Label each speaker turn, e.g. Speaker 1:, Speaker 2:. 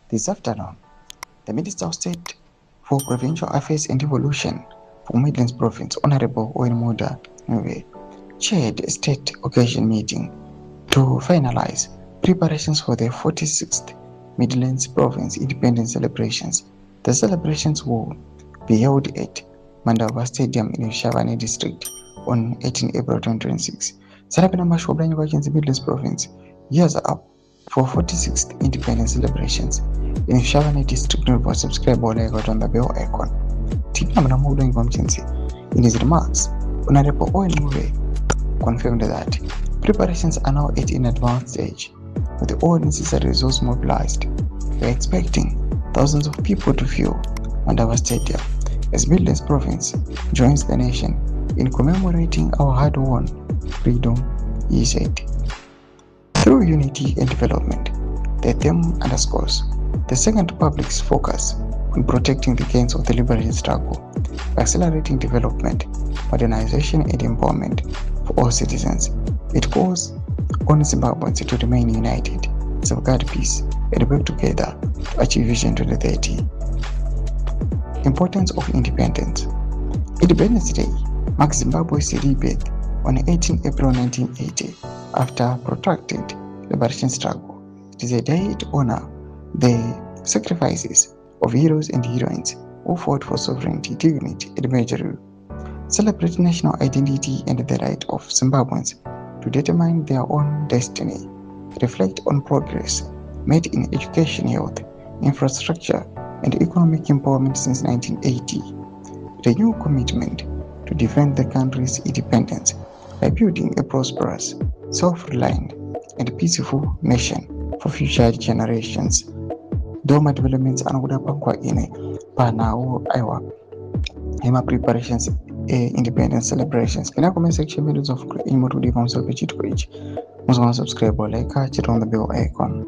Speaker 1: This afternoon, the Minister of State for Provincial Affairs and Devolution for Midlands Province, Honorable Owen Muda Nwe, chaired a state occasion meeting to finalize preparations for the 46th Midlands Province Independence celebrations. The celebrations will be held at Mandava Stadium in Shavane District on 18 April 2026. Sarabina Mashobra Vacancy Midlands Province, years are up for 46th Independence celebrations in Shavane District. Never subscribe or like on the bell icon. Tigna Mnamudo in his remarks, Honorable Owen Murray confirmed that preparations are now at an advanced stage, with all necessary resources mobilized. We are expecting thousands of people to fill Mandava Stadium as Midlands Province joins the nation in commemorating our hard-won freedom, he said. Through unity and development, the theme underscores the Second Republic's focus on protecting the gains of the liberation struggle, accelerating development, modernization and empowerment for all citizens. It calls on Zimbabweans to remain united, safeguard peace, and work together to achieve Vision 2030. Importance of Independence. Independence Day marks Zimbabwe's rebirth on 18 April 1980 after a protracted liberation struggle. It is a day to honor the sacrifices of heroes and heroines who fought for sovereignty, dignity, and major rule. Celebrate national identity and the right of Zimbabweans to determine their own destiny. Reflect on progress made in education, health, infrastructure, and economic empowerment since 1980. Renew commitment to defend the country's independence by building a prosperous, self-reliant, and peaceful nation for future generations. Doma developments anokuda pangwa ine panawo aiwa ema preparations independence celebrations. Can I comment section videos of imo to the console page to page. Must subscribe or like, hit on the bell icon.